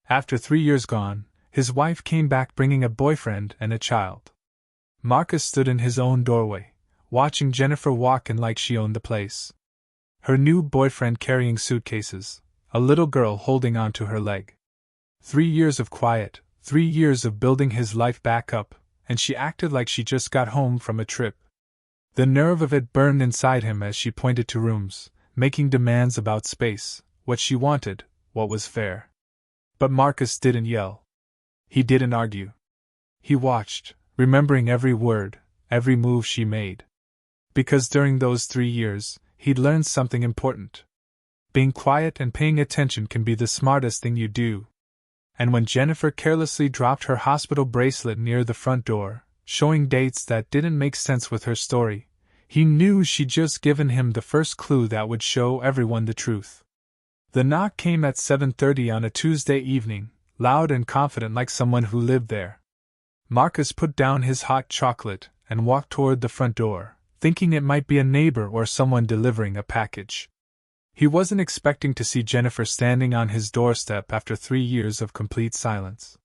After 3 years gone, his wife came back bringing a boyfriend and a child. Marcus stood in his own doorway, watching Jennifer walk in like she owned the place. Her new boyfriend carrying suitcases, a little girl holding onto her leg. 3 years of quiet, 3 years of building his life back up, and she acted like she just got home from a trip. The nerve of it burned inside him as she pointed to rooms, making demands about space, what she wanted, what was fair. But Marcus didn't yell. He didn't argue. He watched, remembering every word, every move she made. Because during those 3 years, he'd learned something important. Being quiet and paying attention can be the smartest thing you do. And when Jennifer carelessly dropped her hospital bracelet near the front door, showing dates that didn't make sense with her story, he knew she'd just given him the first clue that would show everyone the truth. The knock came at 7:30 on a Tuesday evening, loud and confident like someone who lived there. Marcus put down his hot chocolate and walked toward the front door, thinking it might be a neighbor or someone delivering a package. He wasn't expecting to see Jennifer standing on his doorstep after 3 years of complete silence.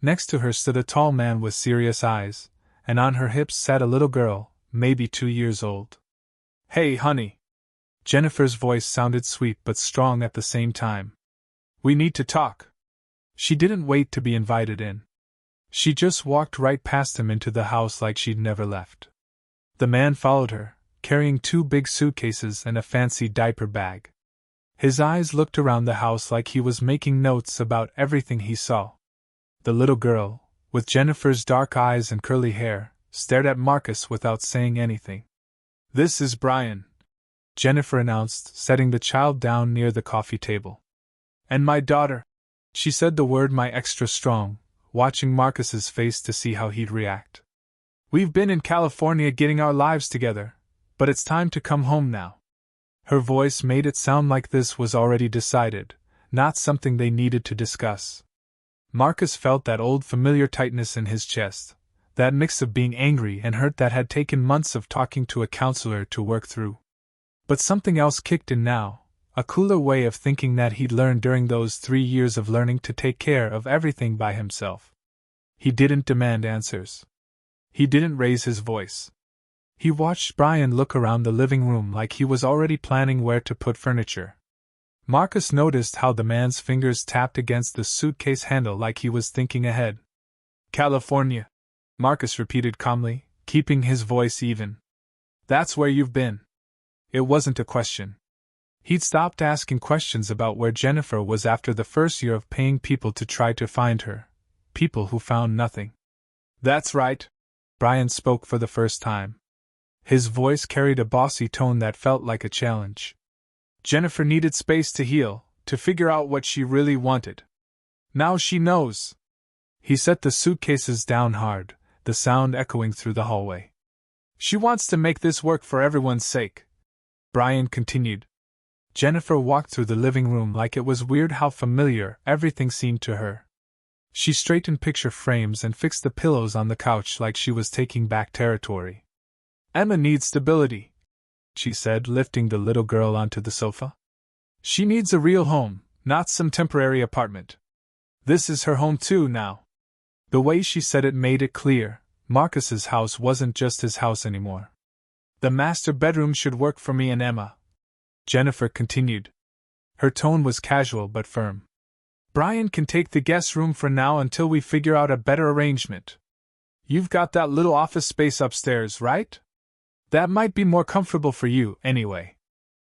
Next to her stood a tall man with serious eyes, and on her hips sat a little girl, maybe 2 years old. "Hey, honey." Jennifer's voice sounded sweet but strong at the same time. "We need to talk." She didn't wait to be invited in. She just walked right past him into the house like she'd never left. The man followed her, carrying 2 big suitcases and a fancy diaper bag. His eyes looked around the house like he was making notes about everything he saw. The little girl, with Jennifer's dark eyes and curly hair, stared at Marcus without saying anything. "This is Brian," Jennifer announced, setting the child down near the coffee table. "And my daughter." She said the word "my" extra strong, watching Marcus's face to see how he'd react. "We've been in California getting our lives together, but it's time to come home now." Her voice made it sound like this was already decided, not something they needed to discuss. Marcus felt that old familiar tightness in his chest, that mix of being angry and hurt that had taken months of talking to a counselor to work through. But something else kicked in now, a cooler way of thinking that he'd learned during those 3 years of learning to take care of everything by himself. He didn't demand answers. He didn't raise his voice. He watched Brian look around the living room like he was already planning where to put furniture. Marcus noticed how the man's fingers tapped against the suitcase handle like he was thinking ahead. "California," Marcus repeated calmly, keeping his voice even. "That's where you've been." It wasn't a question. He'd stopped asking questions about where Jennifer was after the first year of paying people to try to find her. People who found nothing. "That's right," Brian spoke for the first time. His voice carried a bossy tone that felt like a challenge. "Jennifer needed space to heal, to figure out what she really wanted. Now she knows." He set the suitcases down hard, the sound echoing through the hallway. "She wants to make this work for everyone's sake," Brian continued. Jennifer walked through the living room like it was weird how familiar everything seemed to her. She straightened picture frames and fixed the pillows on the couch like she was taking back territory. "Emma needs stability," she said, lifting the little girl onto the sofa. "She needs a real home, not some temporary apartment. This is her home too now." The way she said it made it clear, Marcus's house wasn't just his house anymore. "The master bedroom should work for me and Emma," Jennifer continued. Her tone was casual but firm. "Brian can take the guest room for now until we figure out a better arrangement. You've got that little office space upstairs, right? That might be more comfortable for you, anyway."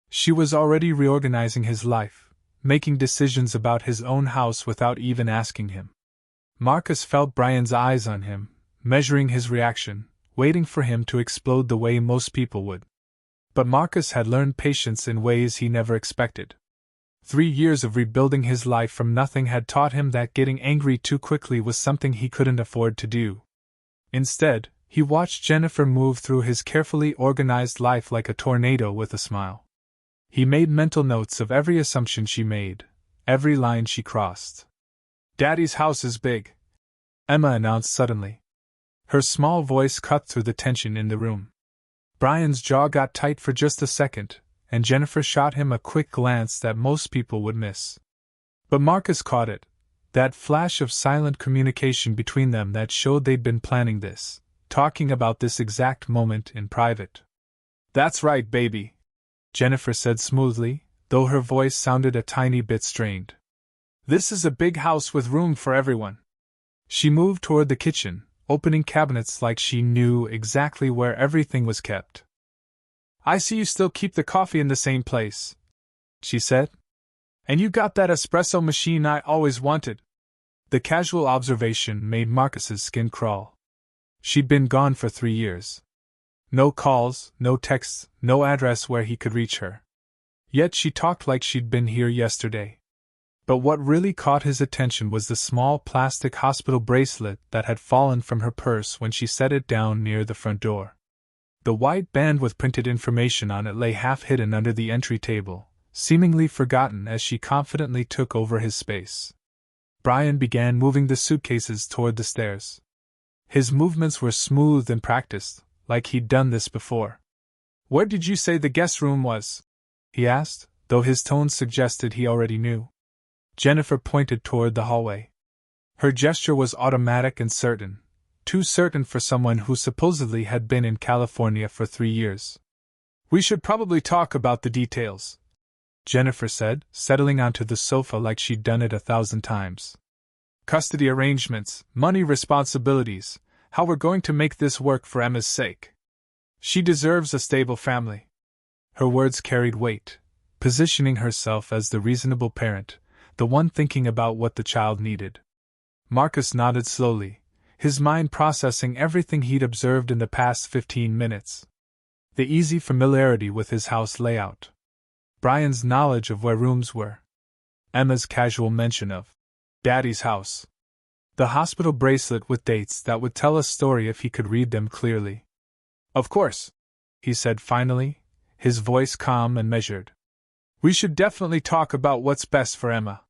She was already reorganizing his life, making decisions about his own house without even asking him. Marcus felt Brian's eyes on him, measuring his reaction, waiting for him to explode the way most people would. But Marcus had learned patience in ways he never expected. 3 years of rebuilding his life from nothing had taught him that getting angry too quickly was something he couldn't afford to do. Instead, he watched Jennifer move through his carefully organized life like a tornado with a smile. He made mental notes of every assumption she made, every line she crossed. "Daddy's house is big," Emma announced suddenly. Her small voice cut through the tension in the room. Brian's jaw got tight for just a second, and Jennifer shot him a quick glance that most people would miss. But Marcus caught it, That flash of silent communication between them that showed they'd been planning this, talking about this exact moment in private. "That's right, baby," Jennifer said smoothly, though her voice sounded a tiny bit strained. "This is a big house with room for everyone." She moved toward the kitchen, opening cabinets like she knew exactly where everything was kept. "I see you still keep the coffee in the same place," she said. "And you got that espresso machine I always wanted." The casual observation made Marcus's skin crawl. She'd been gone for 3 years. No calls, no texts, no address where he could reach her. Yet she talked like she'd been here yesterday. But what really caught his attention was the small plastic hospital bracelet that had fallen from her purse when she set it down near the front door. The white band with printed information on it lay half hidden under the entry table, seemingly forgotten as she confidently took over his space. Brian began moving the suitcases toward the stairs. His movements were smooth and practiced, like he'd done this before. "Where did you say the guest room was?" he asked, though his tone suggested he already knew. Jennifer pointed toward the hallway. Her gesture was automatic and certain, too certain for someone who supposedly had been in California for 3 years. "We should probably talk about the details," Jennifer said, settling onto the sofa like she'd done it 1,000 times. "Custody arrangements, money responsibilities, how we're going to make this work for Emma's sake. She deserves a stable family." Her words carried weight, positioning herself as the reasonable parent, the one thinking about what the child needed. Marcus nodded slowly, his mind processing everything he'd observed in the past 15 minutes. The easy familiarity with his house layout. Brian's knowledge of where rooms were. Emma's casual mention of Daddy's house. The hospital bracelet with dates that would tell a story if he could read them clearly. "Of course," he said finally, his voice calm and measured. "We should definitely talk about what's best for Emma."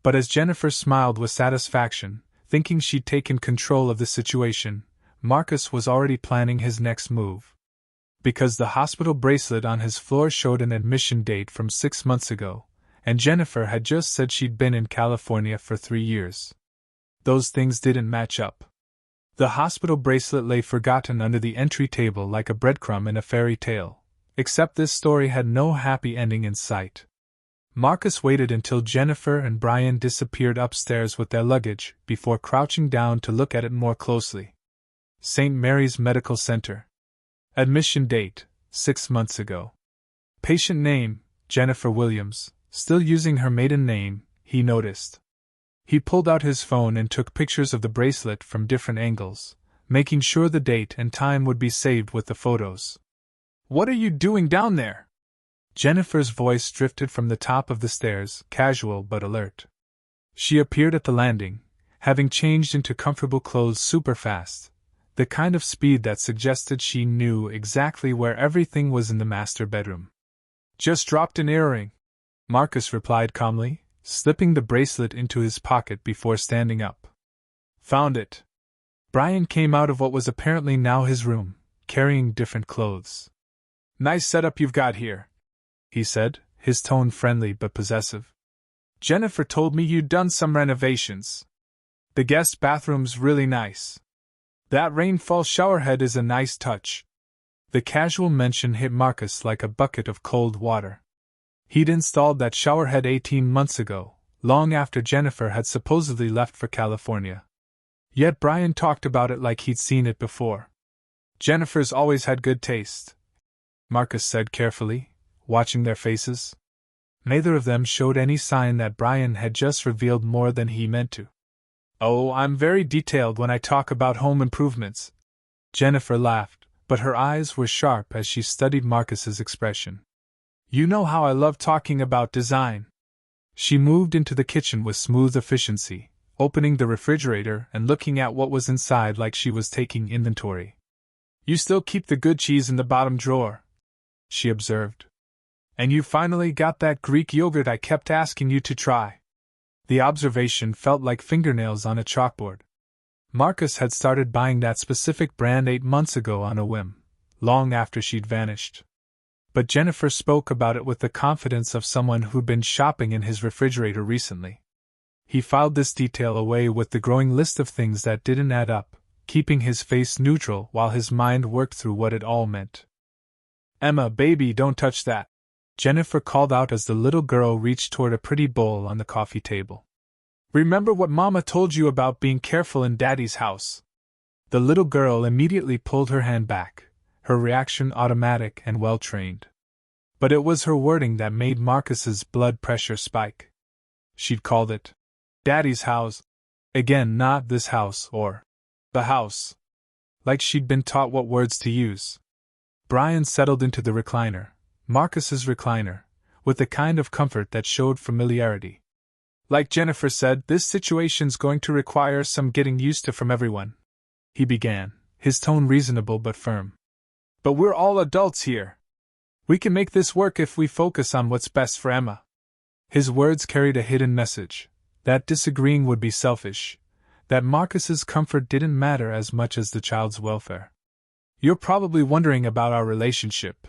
But as Jennifer smiled with satisfaction, thinking she'd taken control of the situation, Marcus was already planning his next move. Because the hospital bracelet on his floor showed an admission date from 6 months ago, and Jennifer had just said she'd been in California for 3 years. Those things didn't match up. The hospital bracelet lay forgotten under the entry table like a breadcrumb in a fairy tale, except this story had no happy ending in sight. Marcus waited until Jennifer and Brian disappeared upstairs with their luggage before crouching down to look at it more closely. St. Mary's Medical Center. Admission date, 6 months ago. Patient name, Jennifer Williams, still using her maiden name, he noticed. He pulled out his phone and took pictures of the bracelet from different angles, making sure the date and time would be saved with the photos. "What are you doing down there?" Jennifer's voice drifted from the top of the stairs, casual but alert. She appeared at the landing, having changed into comfortable clothes super fast, the kind of speed that suggested she knew exactly where everything was in the master bedroom. "Just dropped an earring," Marcus replied calmly, slipping the bracelet into his pocket before standing up. "Found it." Brian came out of what was apparently now his room, carrying different clothes. "Nice setup you've got here," he said, his tone friendly but possessive. "Jennifer told me you'd done some renovations. The guest bathroom's really nice. That rainfall showerhead is a nice touch." The casual mention hit Marcus like a bucket of cold water. He'd installed that showerhead 18 months ago, long after Jennifer had supposedly left for California. Yet Brian talked about it like he'd seen it before. "Jennifer's always had good taste," Marcus said carefully, watching their faces. Neither of them showed any sign that Brian had just revealed more than he meant to. "Oh, I'm very detailed when I talk about home improvements." Jennifer laughed, but her eyes were sharp as she studied Marcus's expression. "You know how I love talking about design." She moved into the kitchen with smooth efficiency, opening the refrigerator and looking at what was inside like she was taking inventory. "You still keep the good cheese in the bottom drawer," she observed. "And you finally got that Greek yogurt I kept asking you to try." The observation felt like fingernails on a chalkboard. Marcus had started buying that specific brand 8 months ago on a whim, long after she'd vanished. But Jennifer spoke about it with the confidence of someone who'd been shopping in his refrigerator recently. He filed this detail away with the growing list of things that didn't add up, keeping his face neutral while his mind worked through what it all meant. "Emma, baby, don't touch that," Jennifer called out as the little girl reached toward a pretty bowl on the coffee table. "Remember what Mama told you about being careful in Daddy's house." The little girl immediately pulled her hand back, her reaction automatic and well-trained. But it was her wording that made Marcus's blood pressure spike. She'd called it Daddy's house. Again, not this house or the house. Like she'd been taught what words to use. Brian settled into the recliner, Marcus's recliner, with a kind of comfort that showed familiarity. "Like Jennifer said, this situation's going to require some getting used to from everyone," he began, his tone reasonable but firm. "But we're all adults here. We can make this work if we focus on what's best for Emma." His words carried a hidden message, that disagreeing would be selfish, that Marcus's comfort didn't matter as much as the child's welfare. "You're probably wondering about our relationship,"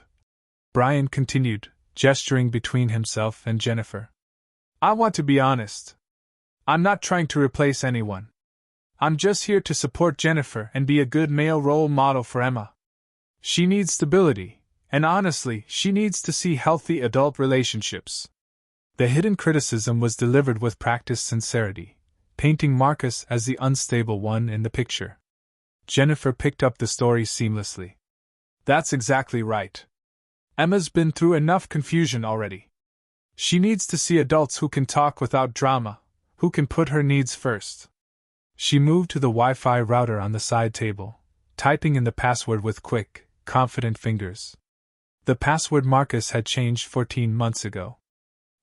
Brian continued, gesturing between himself and Jennifer. "I want to be honest. I'm not trying to replace anyone. I'm just here to support Jennifer and be a good male role model for Emma. She needs stability, and honestly, she needs to see healthy adult relationships." The hidden criticism was delivered with practiced sincerity, painting Marcus as the unstable one in the picture. Jennifer picked up the story seamlessly. "That's exactly right. Emma's been through enough confusion already. She needs to see adults who can talk without drama, who can put her needs first." She moved to the Wi-Fi router on the side table, typing in the password with quick, confident fingers. The password Marcus had changed 14 months ago.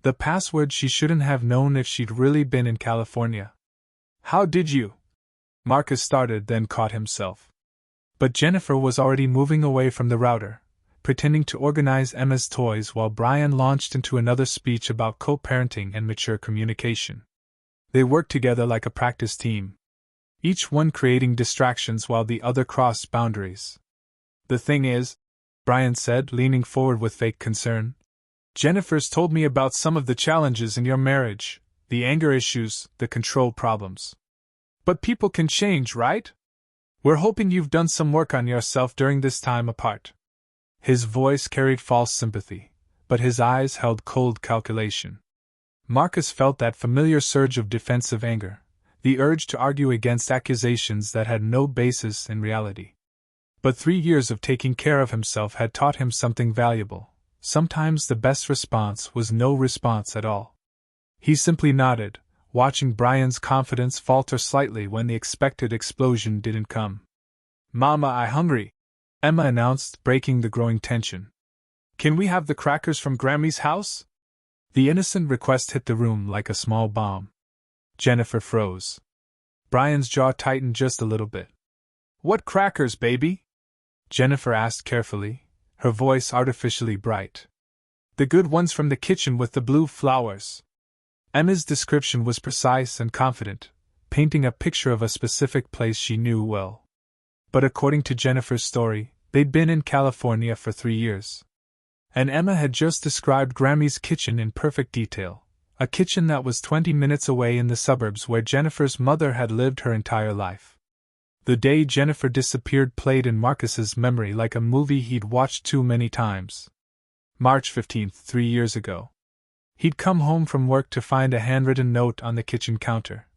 The password she shouldn't have known if she'd really been in California. "How did you?" Marcus started, then caught himself. But Jennifer was already moving away from the router, pretending to organize Emma's toys while Brian launched into another speech about co-parenting and mature communication. They worked together like a practice team, each one creating distractions while the other crossed boundaries. "The thing is," Brian said, leaning forward with fake concern, "Jennifer's told me about some of the challenges in your marriage, the anger issues, the control problems. But people can change, right? We're hoping you've done some work on yourself during this time apart." His voice carried false sympathy, but his eyes held cold calculation. Marcus felt that familiar surge of defensive anger, the urge to argue against accusations that had no basis in reality. But 3 years of taking care of himself had taught him something valuable. Sometimes the best response was no response at all. He simply nodded, watching Brian's confidence falter slightly when the expected explosion didn't come. "Mama, I'm hungry," Emma announced, breaking the growing tension. "Can we have the crackers from Grammy's house?" The innocent request hit the room like a small bomb. Jennifer froze. Brian's jaw tightened just a little bit. "What crackers, baby?" Jennifer asked carefully, her voice artificially bright. "The good ones from the kitchen with the blue flowers." Emma's description was precise and confident, painting a picture of a specific place she knew well. But according to Jennifer's story, they'd been in California for 3 years. And Emma had just described Grammy's kitchen in perfect detail, a kitchen that was 20 minutes away in the suburbs where Jennifer's mother had lived her entire life. The day Jennifer disappeared played in Marcus's memory like a movie he'd watched too many times. March 15th, 3 years ago. He'd come home from work to find a handwritten note on the kitchen counter.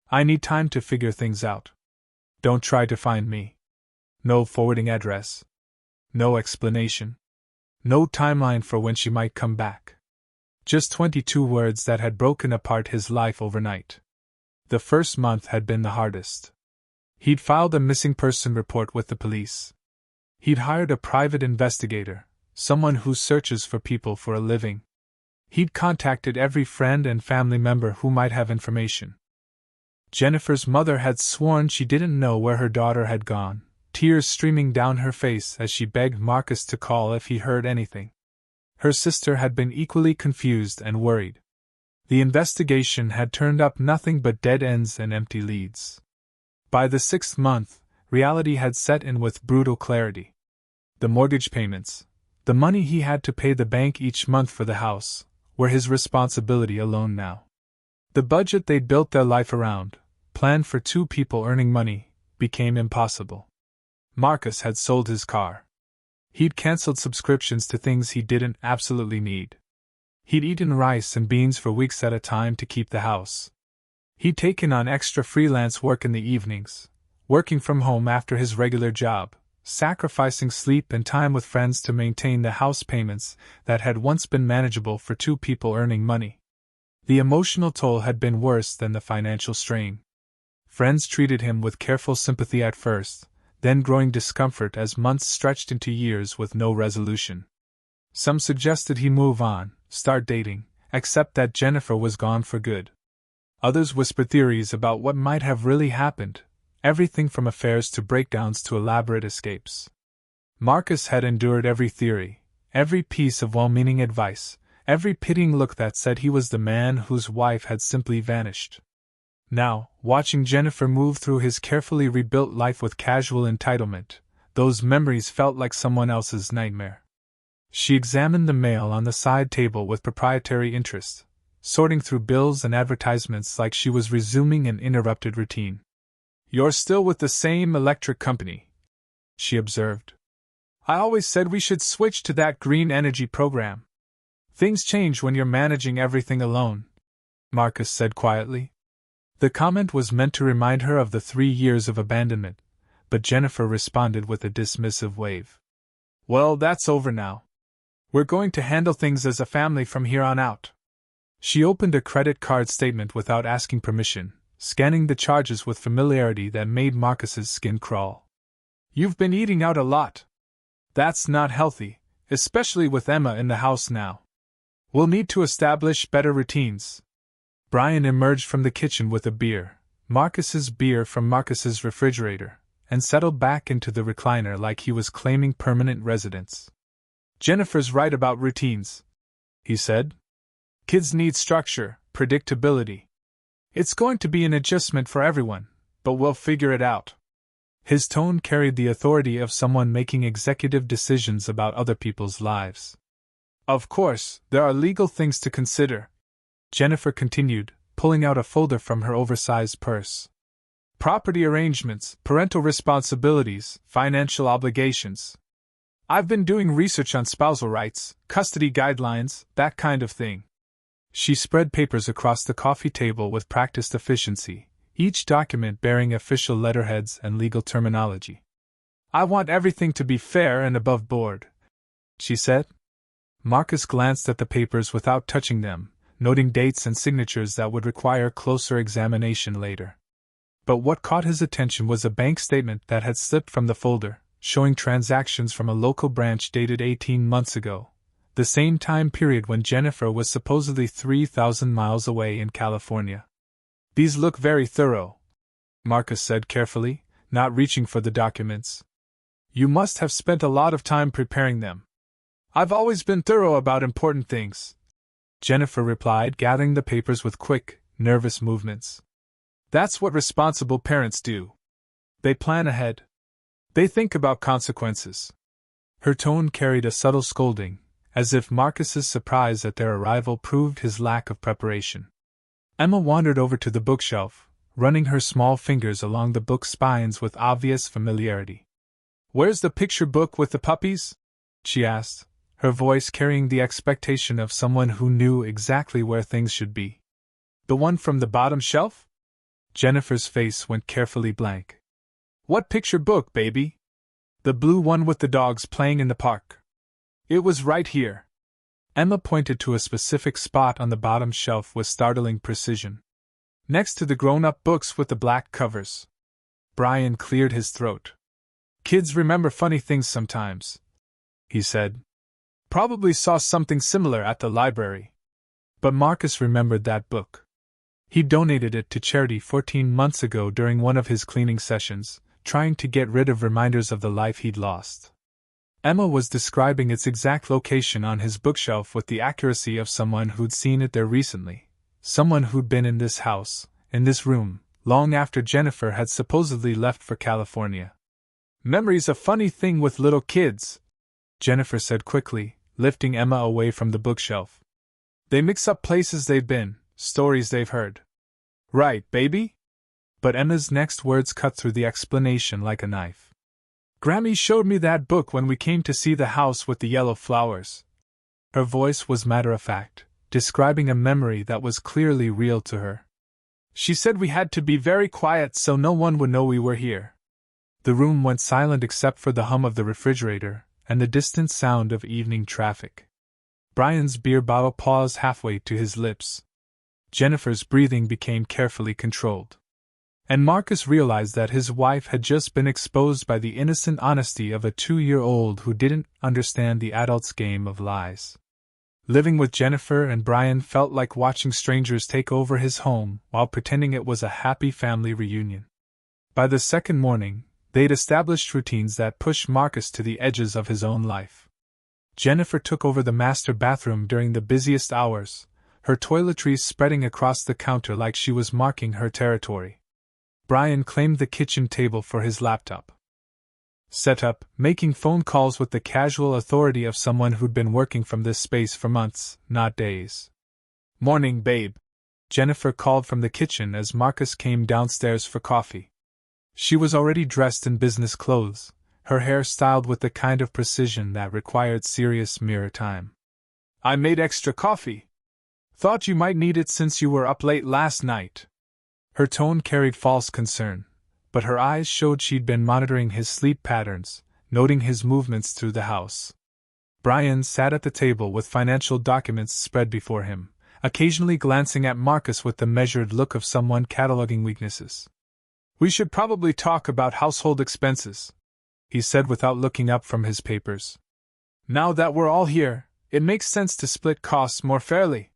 "I need time to figure things out. Don't try to find me." No forwarding address. No explanation. No timeline for when she might come back. Just 22 words that had broken apart his life overnight. The first month had been the hardest. He'd filed a missing person report with the police. He'd hired a private investigator, someone who searches for people for a living. He'd contacted every friend and family member who might have information. Jennifer's mother had sworn she didn't know where her daughter had gone, tears streaming down her face as she begged Marcus to call if he heard anything. Her sister had been equally confused and worried. The investigation had turned up nothing but dead ends and empty leads. By the 6th month, reality had set in with brutal clarity. The mortgage payments, the money he had to pay the bank each month for the house, were his responsibility alone now. The budget they'd built their life around, planned for 2 people earning money, became impossible. Marcus had sold his car. He'd cancelled subscriptions to things he didn't absolutely need. He'd eaten rice and beans for weeks at a time to keep the house. He'd taken on extra freelance work in the evenings, working from home after his regular job, sacrificing sleep and time with friends to maintain the house payments that had once been manageable for 2 people earning money. The emotional toll had been worse than the financial strain. Friends treated him with careful sympathy at first, then growing discomfort as months stretched into years with no resolution. Some suggested he move on, start dating, accept that Jennifer was gone for good. Others whispered theories about what might have really happened, everything from affairs to breakdowns to elaborate escapes. Marcus had endured every theory, every piece of well-meaning advice, every pitying look that said he was the man whose wife had simply vanished. Now, watching Jennifer move through his carefully rebuilt life with casual entitlement, those memories felt like someone else's nightmare. She examined the mail on the side table with proprietary interest, sorting through bills and advertisements like she was resuming an interrupted routine. "You're still with the same electric company," she observed. "I always said we should switch to that green energy program. Things change when you're managing everything alone," Marcus said quietly. The comment was meant to remind her of the 3 years of abandonment, but Jennifer responded with a dismissive wave. "Well, that's over now. We're going to handle things as a family from here on out." She opened a credit card statement without asking permission, scanning the charges with familiarity that made Marcus's skin crawl. "You've been eating out a lot. That's not healthy, especially with Emma in the house now. We'll need to establish better routines." Brian emerged from the kitchen with a beer, Marcus's beer from Marcus's refrigerator, and settled back into the recliner like he was claiming permanent residence. "Jennifer's right about routines," he said. "Kids need structure, predictability. It's going to be an adjustment for everyone, but we'll figure it out." His tone carried the authority of someone making executive decisions about other people's lives. "Of course, there are legal things to consider," Jennifer continued, pulling out a folder from her oversized purse. "Property arrangements, parental responsibilities, financial obligations. I've been doing research on spousal rights, custody guidelines, that kind of thing." She spread papers across the coffee table with practiced efficiency, each document bearing official letterheads and legal terminology. "I want everything to be fair and above board," she said. Marcus glanced at the papers without touching them, noting dates and signatures that would require closer examination later. But what caught his attention was a bank statement that had slipped from the folder, showing transactions from a local branch dated 18 months ago, the same time period when Jennifer was supposedly 3,000 miles away in California. "These look very thorough," Marcus said carefully, not reaching for the documents. "You must have spent a lot of time preparing them." "I've always been thorough about important things," Jennifer replied, gathering the papers with quick, nervous movements. "That's what responsible parents do. They plan ahead. They think about consequences." Her tone carried a subtle scolding, as if Marcus's surprise at their arrival proved his lack of preparation. Emma wandered over to the bookshelf, running her small fingers along the book spines with obvious familiarity. "Where's the picture book with the puppies?" she asked, her voice carrying the expectation of someone who knew exactly where things should be. "The one from the bottom shelf?" Jennifer's face went carefully blank. "What picture book, baby?" "The blue one with the dogs playing in the park. It was right here." Emma pointed to a specific spot on the bottom shelf with startling precision. "Next to the grown-up books with the black covers." Brian cleared his throat. "Kids remember funny things sometimes," he said. "Probably saw something similar at the library." But Marcus remembered that book. He donated it to charity 14 months ago during one of his cleaning sessions, trying to get rid of reminders of the life he'd lost. Emma was describing its exact location on his bookshelf with the accuracy of someone who'd seen it there recently, someone who'd been in this house, in this room, long after Jennifer had supposedly left for California. "Memory's a funny thing with little kids," Jennifer said quickly, lifting Emma away from the bookshelf. "They mix up places they've been, stories they've heard. Right, baby? But Emma's next words cut through the explanation like a knife. Grammy showed me that book when we came to see the house with the yellow flowers. Her voice was matter-of-fact, describing a memory that was clearly real to her. She said we had to be very quiet so no one would know we were here. The room went silent except for the hum of the refrigerator and the distant sound of evening traffic. Brian's beer bottle paused halfway to his lips. Jennifer's breathing became carefully controlled. And Marcus realized that his wife had just been exposed by the innocent honesty of a 2-year-old who didn't understand the adult's game of lies. Living with Jennifer and Brian felt like watching strangers take over his home while pretending it was a happy family reunion. By the second morning, they'd established routines that pushed Marcus to the edges of his own life. Jennifer took over the master bathroom during the busiest hours, her toiletries spreading across the counter like she was marking her territory. Brian claimed the kitchen table for his laptop setup, making phone calls with the casual authority of someone who'd been working from this space for months, not days. "Morning, babe," Jennifer called from the kitchen as Marcus came downstairs for coffee. She was already dressed in business clothes, her hair styled with the kind of precision that required serious mirror time. "I made extra coffee. Thought you might need it since you were up late last night." Her tone carried false concern, but her eyes showed she'd been monitoring his sleep patterns, noting his movements through the house. Brian sat at the table with financial documents spread before him, occasionally glancing at Marcus with the measured look of someone cataloging weaknesses. "We should probably talk about household expenses," he said without looking up from his papers. "Now that we're all here, it makes sense to split costs more fairly.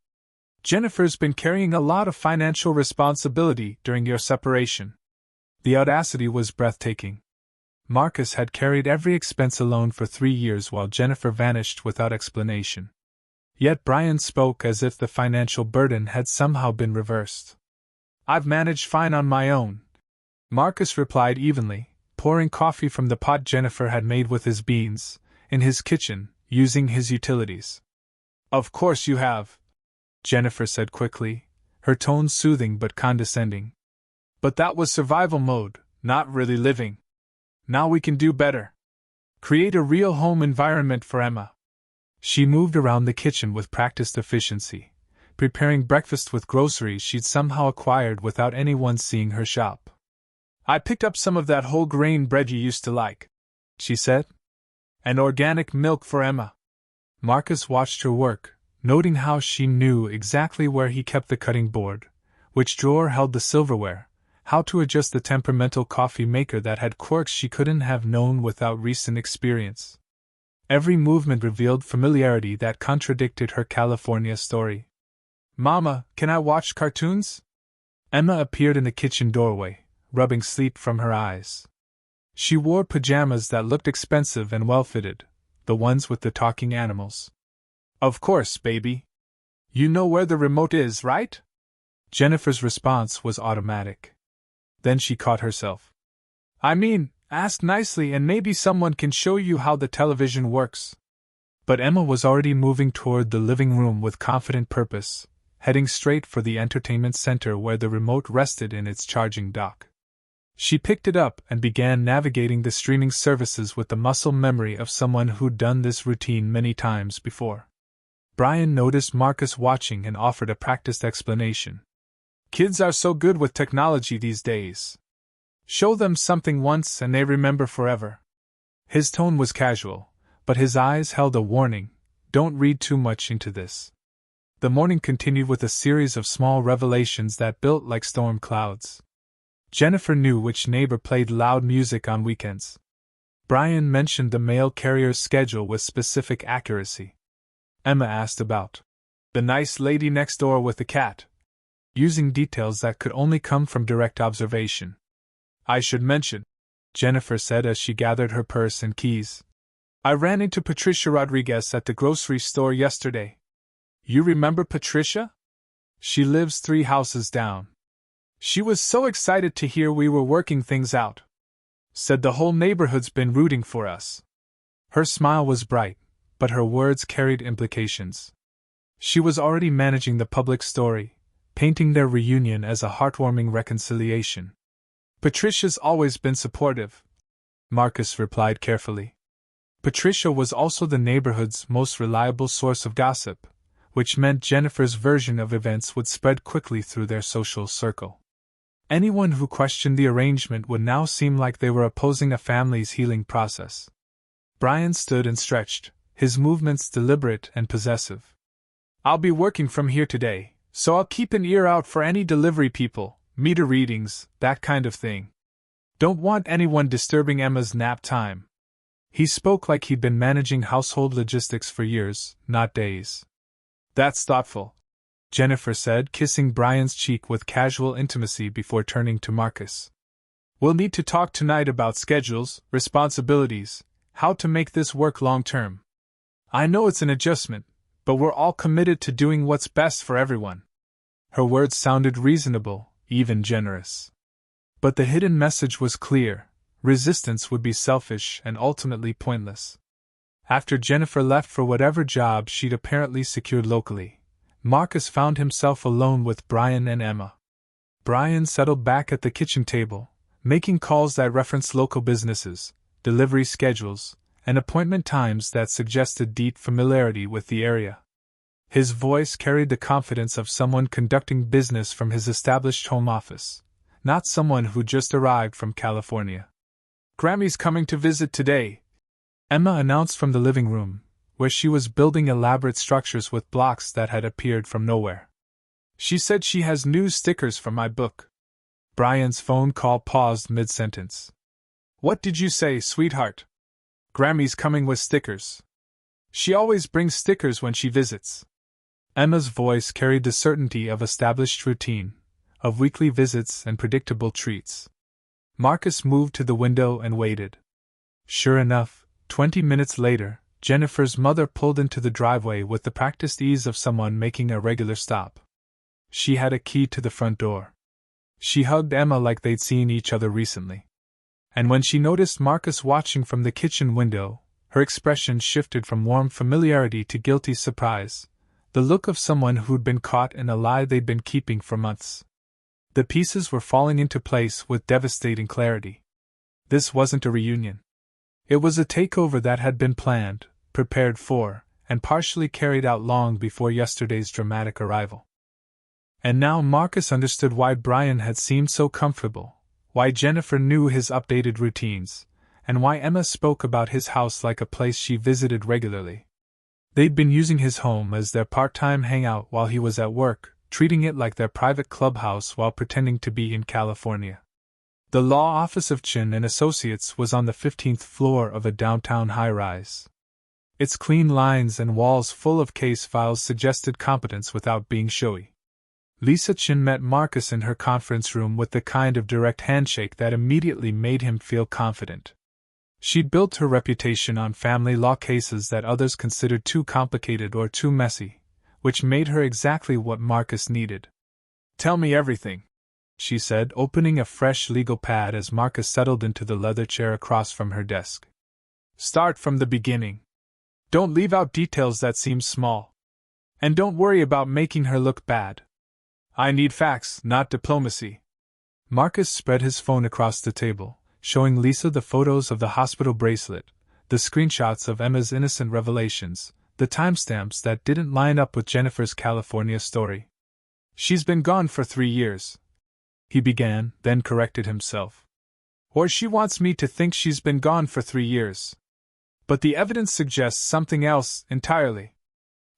Jennifer's been carrying a lot of financial responsibility during your separation." The audacity was breathtaking. Marcus had carried every expense alone for 3 years while Jennifer vanished without explanation. Yet Brian spoke as if the financial burden had somehow been reversed. "I've managed fine on my own," Marcus replied evenly, pouring coffee from the pot Jennifer had made with his beans, in his kitchen, using his utilities. "Of course you have," Jennifer said quickly, her tone soothing but condescending. "But that was survival mode, not really living. Now we can do better. Create a real home environment for Emma." She moved around the kitchen with practiced efficiency, preparing breakfast with groceries she'd somehow acquired without anyone seeing her shop. "I picked up some of that whole grain bread you used to like," she said. "And organic milk for Emma." Marcus watched her work, noting how she knew exactly where he kept the cutting board, which drawer held the silverware, how to adjust the temperamental coffee maker that had quirks she couldn't have known without recent experience. Every movement revealed familiarity that contradicted her California story. "Mama, can I watch cartoons?" Emma appeared in the kitchen doorway, rubbing sleep from her eyes. She wore pajamas that looked expensive and well-fitted, the ones with the talking animals. "Of course, baby. You know where the remote is, right?" Jennifer's response was automatic. Then she caught herself. "I mean, ask nicely and maybe someone can show you how the television works." But Emma was already moving toward the living room with confident purpose, heading straight for the entertainment center where the remote rested in its charging dock. She picked it up and began navigating the streaming services with the muscle memory of someone who'd done this routine many times before. Brian noticed Marcus watching and offered a practiced explanation. "Kids are so good with technology these days. Show them something once and they remember forever." His tone was casual, but his eyes held a warning: don't read too much into this. The morning continued with a series of small revelations that built like storm clouds. Jennifer knew which neighbor played loud music on weekends. Brian mentioned the mail carrier's schedule with specific accuracy. Emma asked about the nice lady next door with the cat, using details that could only come from direct observation. "I should mention," Jennifer said as she gathered her purse and keys, "I ran into Patricia Rodriguez at the grocery store yesterday. You remember Patricia? She lives 3 houses down. She was so excited to hear we were working things out. Said the whole neighborhood's been rooting for us." Her smile was bright, but her words carried implications. She was already managing the public story, painting their reunion as a heartwarming reconciliation. Patricia's always been supportive, Marcus replied carefully. Patricia was also the neighborhood's most reliable source of gossip, which meant Jennifer's version of events would spread quickly through their social circle. Anyone who questioned the arrangement would now seem like they were opposing a family's healing process. Brian stood and stretched, his movements deliberate and possessive. I'll be working from here today, so I'll keep an ear out for any delivery people, meter readings, that kind of thing. Don't want anyone disturbing Emma's nap time. He spoke like he'd been managing household logistics for years, not days. That's thoughtful, Jennifer said, kissing Brian's cheek with casual intimacy before turning to Marcus. We'll need to talk tonight about schedules, responsibilities, how to make this work long term. I know it's an adjustment, but we're all committed to doing what's best for everyone. Her words sounded reasonable, even generous. But the hidden message was clear: resistance would be selfish and ultimately pointless. After Jennifer left for whatever job she'd apparently secured locally, Marcus found himself alone with Brian and Emma. Brian settled back at the kitchen table, making calls that referenced local businesses, delivery schedules, and appointment times that suggested deep familiarity with the area. His voice carried the confidence of someone conducting business from his established home office, not someone who just arrived from California. Grammy's coming to visit today, Emma announced from the living room, where she was building elaborate structures with blocks that had appeared from nowhere. She said she has new stickers for my book. Brian's phone call paused mid-sentence. What did you say, sweetheart? Grammy's coming with stickers. She always brings stickers when she visits. Emma's voice carried the certainty of established routine, of weekly visits and predictable treats. Marcus moved to the window and waited. Sure enough, 20 minutes later, Jennifer's mother pulled into the driveway with the practiced ease of someone making a regular stop. She had a key to the front door. She hugged Emma like they'd seen each other recently. And when she noticed Marcus watching from the kitchen window, her expression shifted from warm familiarity to guilty surprise, the look of someone who'd been caught in a lie they'd been keeping for months. The pieces were falling into place with devastating clarity. This wasn't a reunion. It was a takeover that had been planned, prepared for, and partially carried out long before yesterday's dramatic arrival. And now Marcus understood why Brian had seemed so comfortable, why Jennifer knew his updated routines, and why Emma spoke about his house like a place she visited regularly. They'd been using his home as their part-time hangout while he was at work, treating it like their private clubhouse while pretending to be in California. The law office of Chin and Associates was on the 15th floor of a downtown high-rise. Its clean lines and walls full of case files suggested competence without being showy. Lisa Chin met Marcus in her conference room with the kind of direct handshake that immediately made him feel confident. She'd built her reputation on family law cases that others considered too complicated or too messy, which made her exactly what Marcus needed. Tell me everything, she said, opening a fresh legal pad as Marcus settled into the leather chair across from her desk. Start from the beginning. Don't leave out details that seem small. And don't worry about making her look bad. I need facts, not diplomacy. Marcus spread his phone across the table, showing Lisa the photos of the hospital bracelet, the screenshots of Emma's innocent revelations, the timestamps that didn't line up with Jennifer's California story. She's been gone for 3 years, he began, then corrected himself. Or she wants me to think she's been gone for 3 years. But the evidence suggests something else entirely.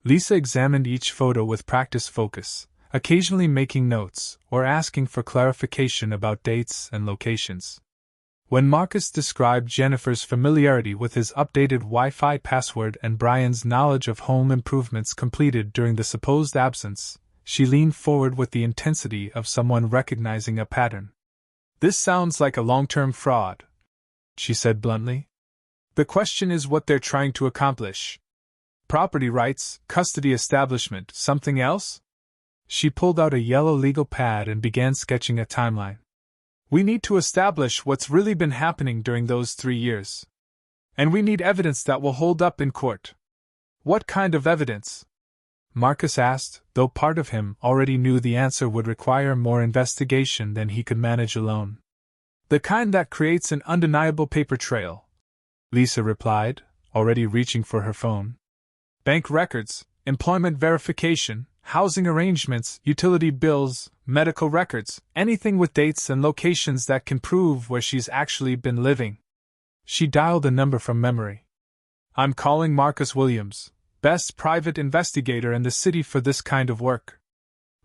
Lisa examined each photo with practiced focus, occasionally making notes or asking for clarification about dates and locations. When Marcus described Jennifer's familiarity with his updated Wi-Fi password and Brian's knowledge of home improvements completed during the supposed absence, she leaned forward with the intensity of someone recognizing a pattern. This sounds like a long-term fraud, she said bluntly. The question is what they're trying to accomplish. Property rights, custody establishment, something else? She pulled out a yellow legal pad and began sketching a timeline. We need to establish what's really been happening during those 3 years. And we need evidence that will hold up in court. What kind of evidence? Marcus asked, though part of him already knew the answer would require more investigation than he could manage alone. The kind that creates an undeniable paper trail, Lisa replied, already reaching for her phone. Bank records, employment verification, housing arrangements, utility bills, medical records, anything with dates and locations that can prove where she's actually been living. She dialed a number from memory. I'm calling Marcus Williams, best private investigator in the city for this kind of work.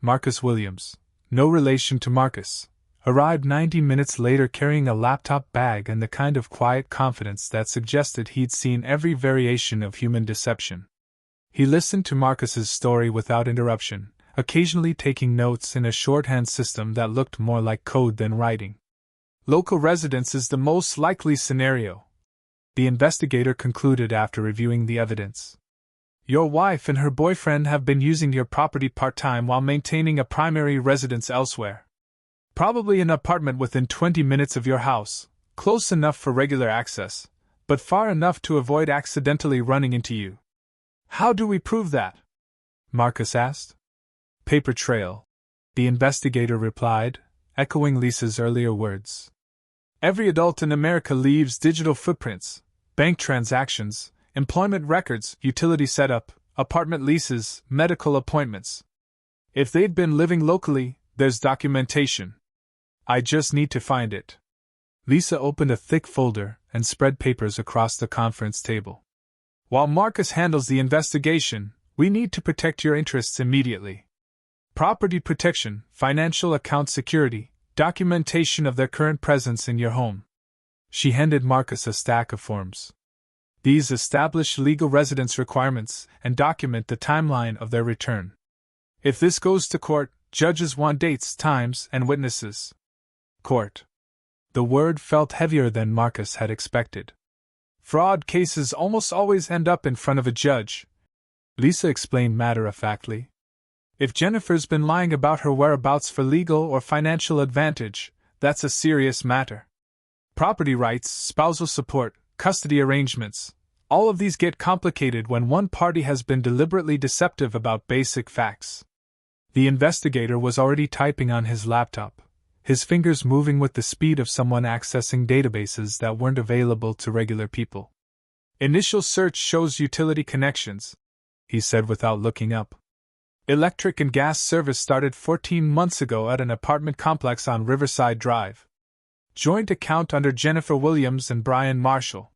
Marcus Williams, no relation to Marcus, arrived 90 minutes later carrying a laptop bag and the kind of quiet confidence that suggested he'd seen every variation of human deception. He listened to Marcus's story without interruption, occasionally taking notes in a shorthand system that looked more like code than writing. Local residence is the most likely scenario, the investigator concluded after reviewing the evidence. Your wife and her boyfriend have been using your property part-time while maintaining a primary residence elsewhere. Probably an apartment within 20 minutes of your house, close enough for regular access, but far enough to avoid accidentally running into you. How do we prove that? Marcus asked. Paper trail, the investigator replied, echoing Lisa's earlier words. Every adult in America leaves digital footprints, bank transactions, employment records, utility setup, apartment leases, medical appointments. If they'd been living locally, there's documentation. I just need to find it. Lisa opened a thick folder and spread papers across the conference table. While Marcus handles the investigation, we need to protect your interests immediately. Property protection, financial account security, documentation of their current presence in your home. She handed Marcus a stack of forms. These establish legal residence requirements and document the timeline of their return. If this goes to court, judges want dates, times, and witnesses. Court. The word felt heavier than Marcus had expected. Fraud cases almost always end up in front of a judge, Lisa explained matter-of-factly. If Jennifer's been lying about her whereabouts for legal or financial advantage, that's a serious matter. Property rights, spousal support, custody arrangements, all of these get complicated when one party has been deliberately deceptive about basic facts. The investigator was already typing on his laptop, his fingers moving with the speed of someone accessing databases that weren't available to regular people. Initial search shows utility connections, he said without looking up. Electric and gas service started 14 months ago at an apartment complex on Riverside Drive. Joint account under Jennifer Williams and Brian Marshall.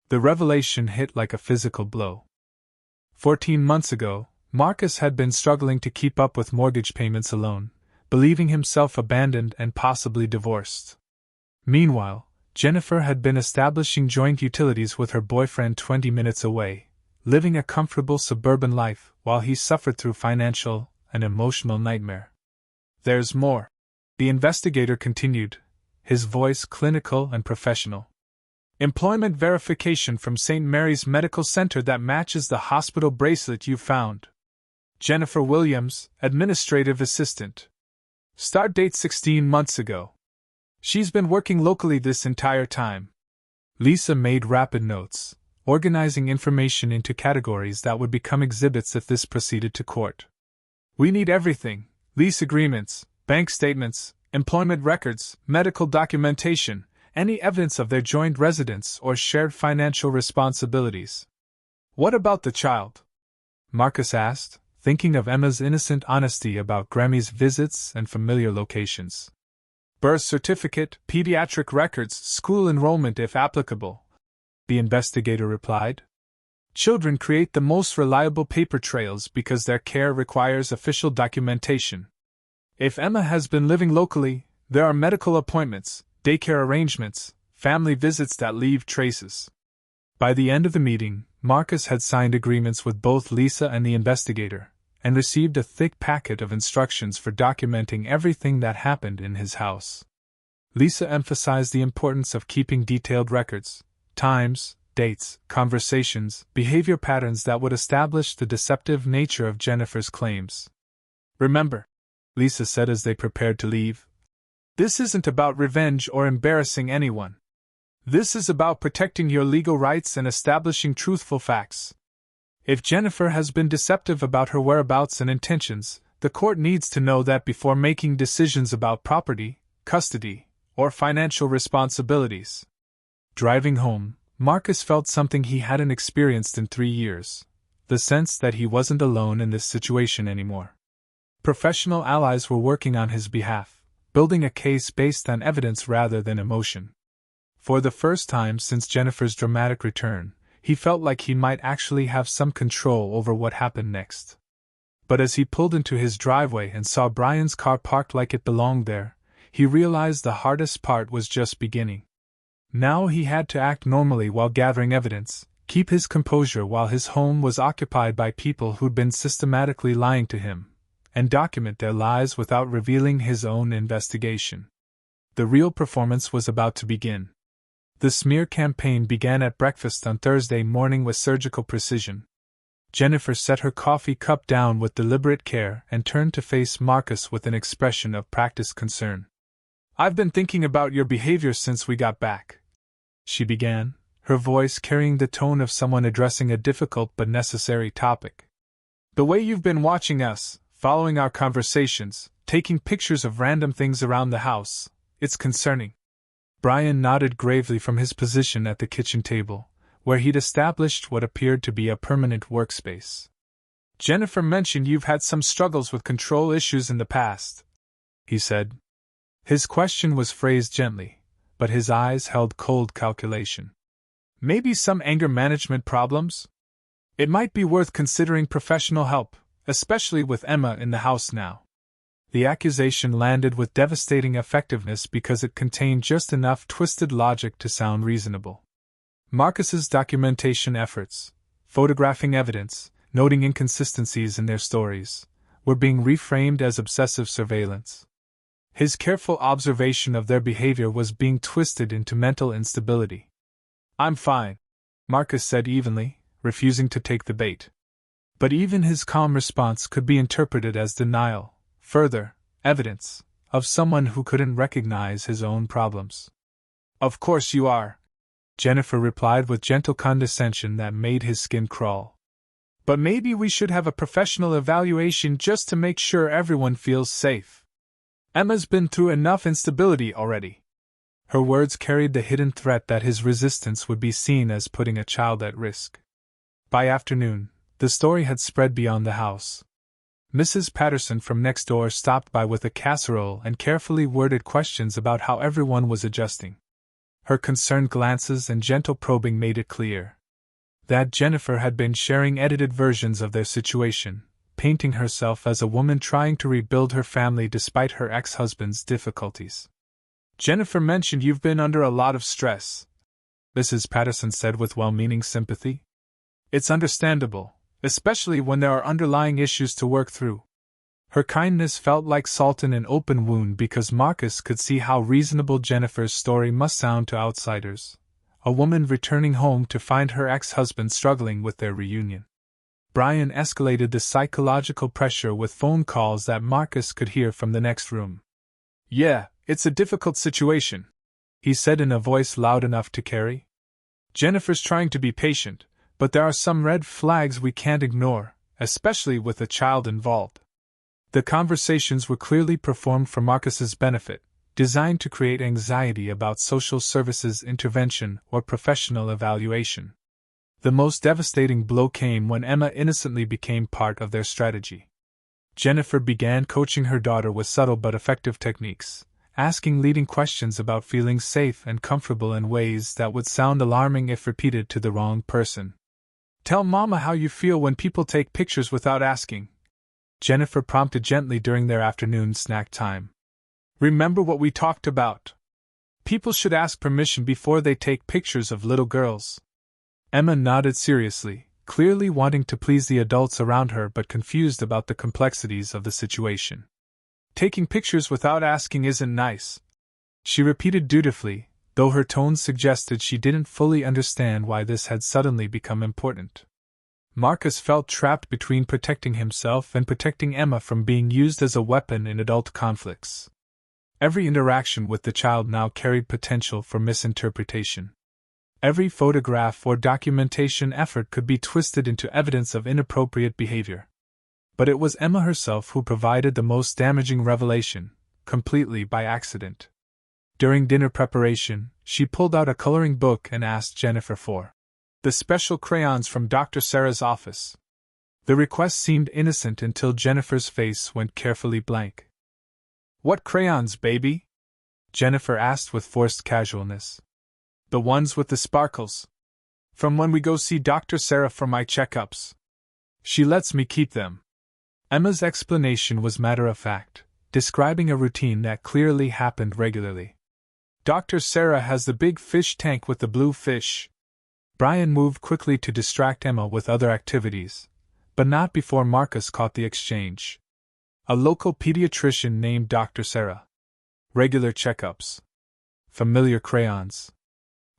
The revelation hit like a physical blow. 14 months ago, Marcus had been struggling to keep up with mortgage payments alone, believing himself abandoned and possibly divorced. Meanwhile, Jennifer had been establishing joint utilities with her boyfriend 20 minutes away, living a comfortable suburban life while he suffered through financial and emotional nightmare. There's more, the investigator continued, his voice clinical and professional. Employment verification from St. Mary's Medical Center that matches the hospital bracelet you found. Jennifer Williams, administrative assistant. Start date 16 months ago. She's been working locally this entire time. Lisa made rapid notes, organizing information into categories that would become exhibits if this proceeded to court. We need everything: lease agreements, bank statements, employment records, medical documentation, any evidence of their joint residence or shared financial responsibilities. What about the child? Marcus asked, thinking of Emma's innocent honesty about Grammy's visits and familiar locations. Birth certificate, pediatric records, school enrollment if applicable, the investigator replied. Children create the most reliable paper trails because their care requires official documentation. If Emma has been living locally, there are medical appointments, daycare arrangements, family visits that leave traces. By the end of the meeting, Marcus had signed agreements with both Lisa and the investigator, and received a thick packet of instructions for documenting everything that happened in his house. Lisa emphasized the importance of keeping detailed records, times, dates, conversations, behavior patterns that would establish the deceptive nature of Jennifer's claims. Remember, Lisa said as they prepared to leave, this isn't about revenge or embarrassing anyone. This is about protecting your legal rights and establishing truthful facts. If Jennifer has been deceptive about her whereabouts and intentions, the court needs to know that before making decisions about property, custody, or financial responsibilities. Driving home, Marcus felt something he hadn't experienced in 3 years: the sense that he wasn't alone in this situation anymore. Professional allies were working on his behalf, building a case based on evidence rather than emotion. For the first time since Jennifer's dramatic return, he felt like he might actually have some control over what happened next. But as he pulled into his driveway and saw Brian's car parked like it belonged there, he realized the hardest part was just beginning. Now he had to act normally while gathering evidence, keep his composure while his home was occupied by people who'd been systematically lying to him, and document their lies without revealing his own investigation. The real performance was about to begin. The smear campaign began at breakfast on Thursday morning with surgical precision. Jennifer set her coffee cup down with deliberate care and turned to face Marcus with an expression of practiced concern. "I've been thinking about your behavior since we got back," she began, her voice carrying the tone of someone addressing a difficult but necessary topic. "The way you've been watching us, following our conversations, taking pictures of random things around the house, it's concerning." Brian nodded gravely from his position at the kitchen table, where he'd established what appeared to be a permanent workspace. "Jennifer mentioned you've had some struggles with control issues in the past," he said. His question was phrased gently, but his eyes held cold calculation. "Maybe some anger management problems? It might be worth considering professional help, especially with Emma in the house now." The accusation landed with devastating effectiveness because it contained just enough twisted logic to sound reasonable. Marcus's documentation efforts, photographing evidence, noting inconsistencies in their stories, were being reframed as obsessive surveillance. His careful observation of their behavior was being twisted into mental instability. "I'm fine," Marcus said evenly, refusing to take the bait. But even his calm response could be interpreted as denial, further evidence, of someone who couldn't recognize his own problems. "Of course you are," Jennifer replied with gentle condescension that made his skin crawl. "But maybe we should have a professional evaluation just to make sure everyone feels safe. Emma's been through enough instability already." Her words carried the hidden threat that his resistance would be seen as putting a child at risk. By afternoon, the story had spread beyond the house. Mrs. Patterson from next door stopped by with a casserole and carefully worded questions about how everyone was adjusting. Her concerned glances and gentle probing made it clear that Jennifer had been sharing edited versions of their situation, painting herself as a woman trying to rebuild her family despite her ex-husband's difficulties. "Jennifer mentioned you've been under a lot of stress," Mrs. Patterson said with well-meaning sympathy. "It's understandable, especially when there are underlying issues to work through." Her kindness felt like salt in an open wound because Marcus could see how reasonable Jennifer's story must sound to outsiders. A woman returning home to find her ex-husband struggling with their reunion. Brian escalated the psychological pressure with phone calls that Marcus could hear from the next room. "Yeah, it's a difficult situation," he said in a voice loud enough to carry. "Jennifer's trying to be patient, but there are some red flags we can't ignore, especially with a child involved." The conversations were clearly performed for Marcus's benefit, designed to create anxiety about social services intervention or professional evaluation. The most devastating blow came when Emma innocently became part of their strategy. Jennifer began coaching her daughter with subtle but effective techniques, asking leading questions about feeling safe and comfortable in ways that would sound alarming if repeated to the wrong person. "Tell Mama how you feel when people take pictures without asking," Jennifer prompted gently during their afternoon snack time. "Remember what we talked about? People should ask permission before they take pictures of little girls." Emma nodded seriously, clearly wanting to please the adults around her but confused about the complexities of the situation. "Taking pictures without asking isn't nice," she repeated dutifully, though her tone suggested she didn't fully understand why this had suddenly become important. Marcus felt trapped between protecting himself and protecting Emma from being used as a weapon in adult conflicts. Every interaction with the child now carried potential for misinterpretation. Every photograph or documentation effort could be twisted into evidence of inappropriate behavior. But it was Emma herself who provided the most damaging revelation, completely by accident. During dinner preparation, she pulled out a coloring book and asked Jennifer for the special crayons from Dr. Sarah's office. The request seemed innocent until Jennifer's face went carefully blank. "What crayons, baby?" Jennifer asked with forced casualness. "The ones with the sparkles. From when we go see Dr. Sarah for my checkups. She lets me keep them." Emma's explanation was matter-of-fact, describing a routine that clearly happened regularly. "Dr. Sarah has the big fish tank with the blue fish." Brian moved quickly to distract Emma with other activities, but not before Marcus caught the exchange. A local pediatrician named Dr. Sarah. Regular checkups. Familiar crayons.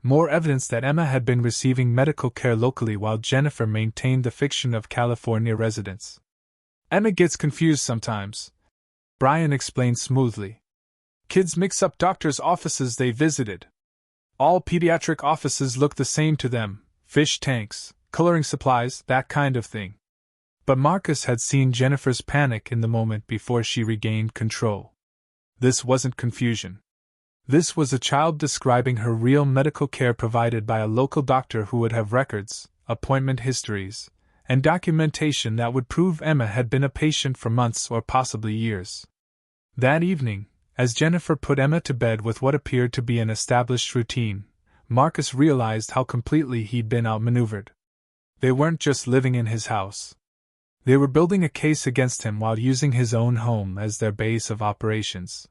More evidence that Emma had been receiving medical care locally while Jennifer maintained the fiction of California residence. "Emma gets confused sometimes," Brian explained smoothly. "Kids mix up doctors' offices they visited. All pediatric offices look the same to them: fish tanks, coloring supplies, that kind of thing." But Marcus had seen Jennifer's panic in the moment before she regained control. This wasn't confusion. This was a child describing her real medical care provided by a local doctor who would have records, appointment histories, and documentation that would prove Emma had been a patient for months or possibly years. That evening, as Jennifer put Emma to bed with what appeared to be an established routine, Marcus realized how completely he'd been outmaneuvered. They weren't just living in his house. They were building a case against him while using his own home as their base of operations.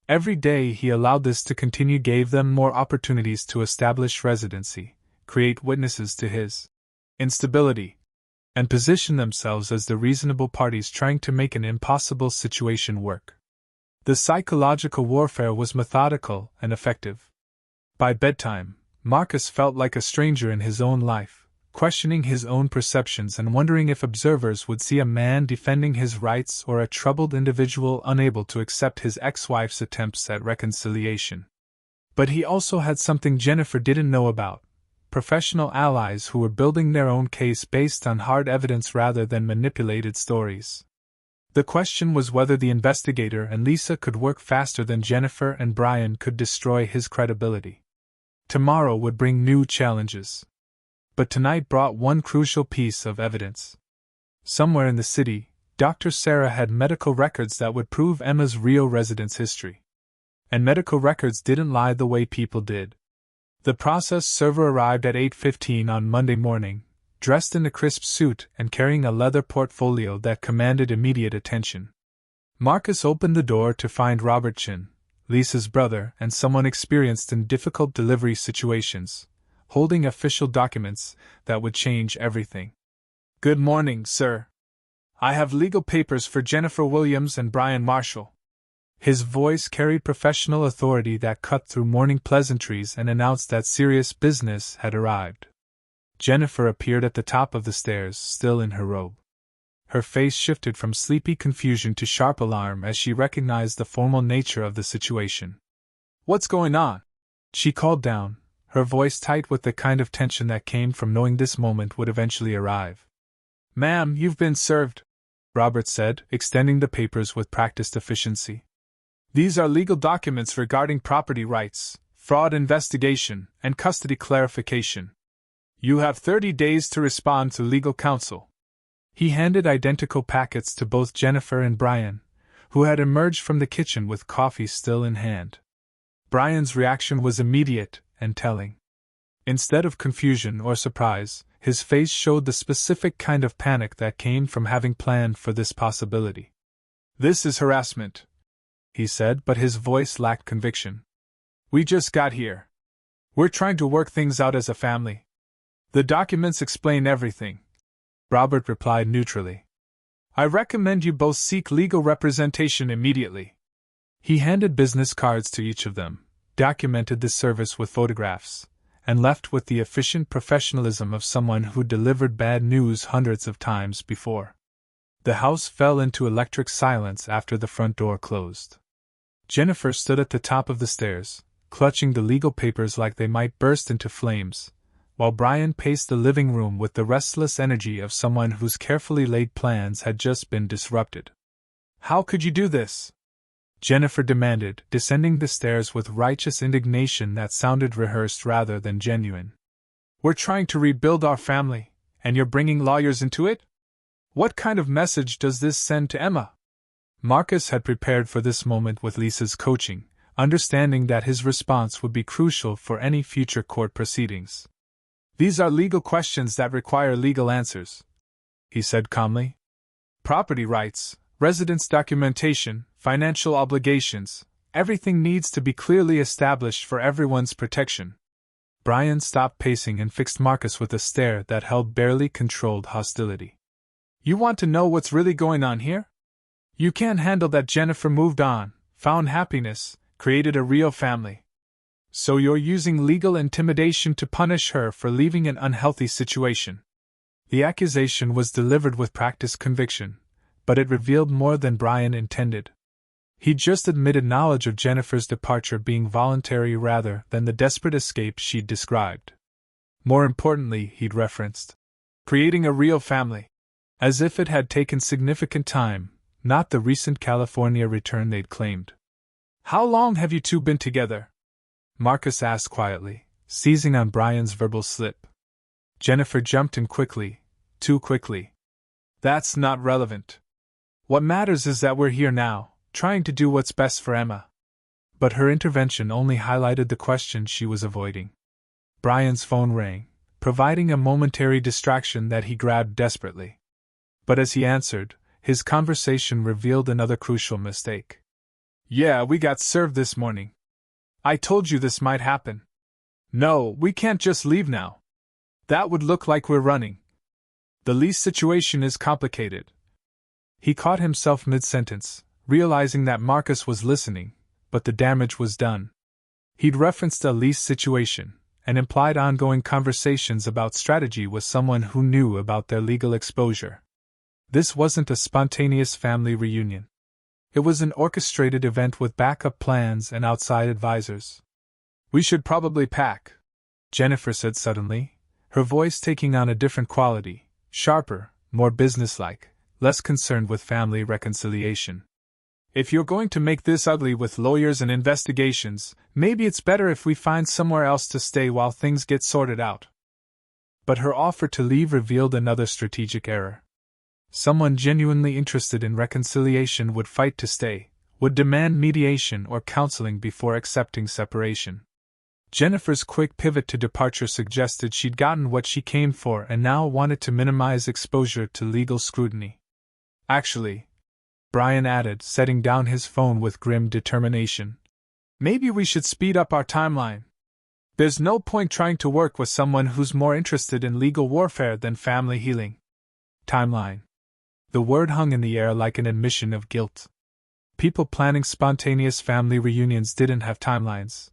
Every day he allowed this to continue gave them more opportunities to establish residency, create witnesses to his instability, and position themselves as the reasonable parties trying to make an impossible situation work. The psychological warfare was methodical and effective. By bedtime, Marcus felt like a stranger in his own life, questioning his own perceptions and wondering if observers would see a man defending his rights or a troubled individual unable to accept his ex-wife's attempts at reconciliation. But he also had something Jennifer didn't know about: professional allies who were building their own case based on hard evidence rather than manipulated stories. The question was whether the investigator and Lisa could work faster than Jennifer and Brian could destroy his credibility. Tomorrow would bring new challenges. But tonight brought one crucial piece of evidence. Somewhere in the city, Dr. Sarah had medical records that would prove Emma's real residence history. And medical records didn't lie the way people did. The process server arrived at 8:15 on Monday morning, dressed in a crisp suit and carrying a leather portfolio that commanded immediate attention. Marcus opened the door to find Robert Chin, Lisa's brother and someone experienced in difficult delivery situations, holding official documents that would change everything. "Good morning, sir. I have legal papers for Jennifer Williams and Brian Marshall." His voice carried professional authority that cut through morning pleasantries and announced that serious business had arrived. Jennifer appeared at the top of the stairs, still in her robe. Her face shifted from sleepy confusion to sharp alarm as she recognized the formal nature of the situation. "What's going on?" she called down, her voice tight with the kind of tension that came from knowing this moment would eventually arrive. "Ma'am, you've been served," Robert said, extending the papers with practiced efficiency. "These are legal documents regarding property rights, fraud investigation, and custody clarification. You have 30 days to respond to legal counsel." He handed identical packets to both Jennifer and Brian, who had emerged from the kitchen with coffee still in hand. Brian's reaction was immediate and telling. Instead of confusion or surprise, his face showed the specific kind of panic that came from having planned for this possibility. "This is harassment," he said, but his voice lacked conviction. "We just got here. We're trying to work things out as a family. The documents explain everything," Robert replied neutrally. "I recommend you both seek legal representation immediately." He handed business cards to each of them, documented the service with photographs, and left with the efficient professionalism of someone who delivered bad news hundreds of times before. The house fell into electric silence after the front door closed. Jennifer stood at the top of the stairs, clutching the legal papers like they might burst into flames, while Brian paced the living room with the restless energy of someone whose carefully laid plans had just been disrupted. "How could you do this?" Jennifer demanded, descending the stairs with righteous indignation that sounded rehearsed rather than genuine. "We're trying to rebuild our family, and you're bringing lawyers into it? What kind of message does this send to Emma?" Marcus had prepared for this moment with Lisa's coaching, understanding that his response would be crucial for any future court proceedings. "These are legal questions that require legal answers," he said calmly. "Property rights, residence documentation, financial obligations, everything needs to be clearly established for everyone's protection." Brian stopped pacing and fixed Marcus with a stare that held barely controlled hostility. "You want to know what's really going on here? You can't handle that Jennifer moved on, found happiness, created a real family. So you're using legal intimidation to punish her for leaving an unhealthy situation." The accusation was delivered with practiced conviction, but it revealed more than Brian intended. He just admitted knowledge of Jennifer's departure being voluntary rather than the desperate escape she'd described. More importantly, he'd referenced creating a real family, as if it had taken significant time, not the recent California return they'd claimed. "How long have you two been together?" Marcus asked quietly, seizing on Brian's verbal slip. Jennifer jumped in quickly, too quickly. "That's not relevant. What matters is that we're here now, trying to do what's best for Emma." But her intervention only highlighted the question she was avoiding. Brian's phone rang, providing a momentary distraction that he grabbed desperately. But as he answered, his conversation revealed another crucial mistake. "Yeah, we got served this morning. I told you this might happen. No, we can't just leave now. That would look like we're running. The lease situation is complicated." He caught himself mid-sentence, realizing that Marcus was listening, but the damage was done. He'd referenced a lease situation, and implied ongoing conversations about strategy with someone who knew about their legal exposure. This wasn't a spontaneous family reunion. It was an orchestrated event with backup plans and outside advisors. "We should probably pack," Jennifer said suddenly, her voice taking on a different quality, sharper, more businesslike, less concerned with family reconciliation. "If you're going to make this ugly with lawyers and investigations, maybe it's better if we find somewhere else to stay while things get sorted out." But her offer to leave revealed another strategic error. Someone genuinely interested in reconciliation would fight to stay, would demand mediation or counseling before accepting separation. Jennifer's quick pivot to departure suggested she'd gotten what she came for and now wanted to minimize exposure to legal scrutiny. "Actually," Brian added, setting down his phone with grim determination, "maybe we should speed up our timeline. There's no point trying to work with someone who's more interested in legal warfare than family healing." Timeline. The word hung in the air like an admission of guilt. People planning spontaneous family reunions didn't have timelines.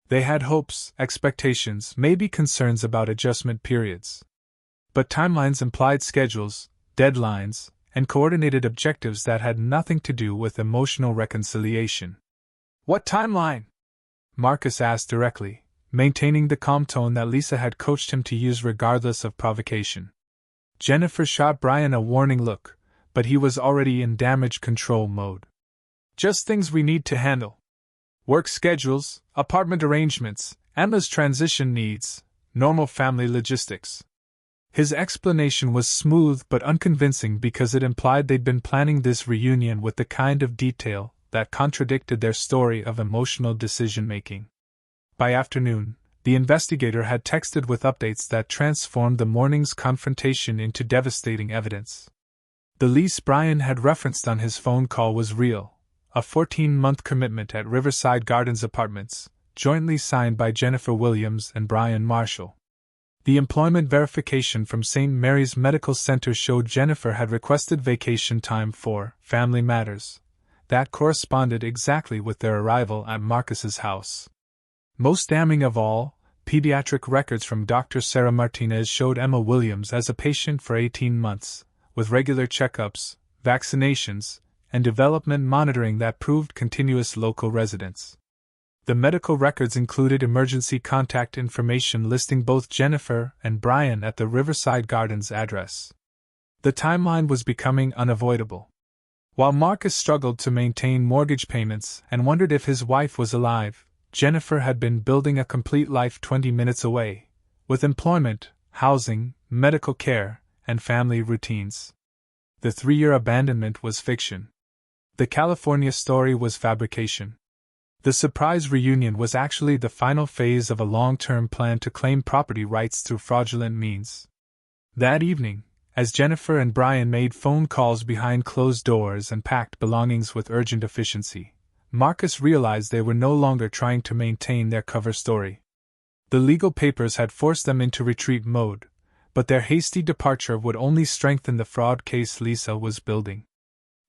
They had hopes, expectations, maybe concerns about adjustment periods. But timelines implied schedules, deadlines, and coordinated objectives that had nothing to do with emotional reconciliation. "What timeline?" Marcus asked directly, maintaining the calm tone that Lisa had coached him to use regardless of provocation. Jennifer shot Brian a warning look, but he was already in damage control mode. "Just things we need to handle. Work schedules, apartment arrangements, Emma's transition needs, normal family logistics." His explanation was smooth but unconvincing because it implied they'd been planning this reunion with the kind of detail that contradicted their story of emotional decision-making. By afternoon, the investigator had texted with updates that transformed the morning's confrontation into devastating evidence. The lease Brian had referenced on his phone call was real, a 14-month commitment at Riverside Gardens Apartments, jointly signed by Jennifer Williams and Brian Marshall. The employment verification from St. Mary's Medical Center showed Jennifer had requested vacation time for family matters. That corresponded exactly with their arrival at Marcus's house. Most damning of all, pediatric records from Dr. Sarah Martinez showed Emma Williams as a patient for 18 months, with regular checkups, vaccinations, and development monitoring that proved continuous local residence. The medical records included emergency contact information listing both Jennifer and Brian at the Riverside Gardens address. The timeline was becoming unavoidable. While Marcus struggled to maintain mortgage payments and wondered if his wife was alive, Jennifer had been building a complete life 20 minutes away, with employment, housing, medical care, and family routines. The 3-year abandonment was fiction. The California story was fabrication. The surprise reunion was actually the final phase of a long-term plan to claim property rights through fraudulent means. That evening, as Jennifer and Brian made phone calls behind closed doors and packed belongings with urgent efficiency, Marcus realized they were no longer trying to maintain their cover story. The legal papers had forced them into retreat mode, but their hasty departure would only strengthen the fraud case Lisa was building.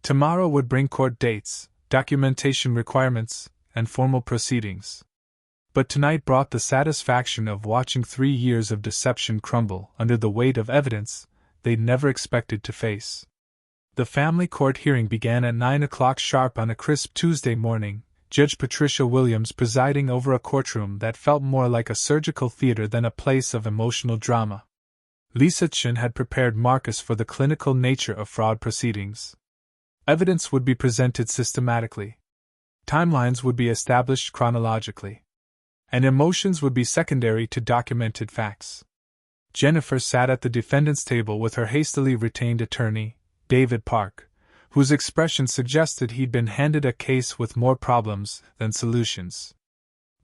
Tomorrow would bring court dates, documentation requirements, and formal proceedings. But tonight brought the satisfaction of watching 3 years of deception crumble under the weight of evidence they'd never expected to face. The family court hearing began at 9 o'clock sharp on a crisp Tuesday morning, Judge Patricia Williams presiding over a courtroom that felt more like a surgical theater than a place of emotional drama. Lisa Chen had prepared Marcus for the clinical nature of fraud proceedings. Evidence would be presented systematically. Timelines would be established chronologically. And emotions would be secondary to documented facts. Jennifer sat at the defendant's table with her hastily retained attorney, David Park, whose expression suggested he'd been handed a case with more problems than solutions.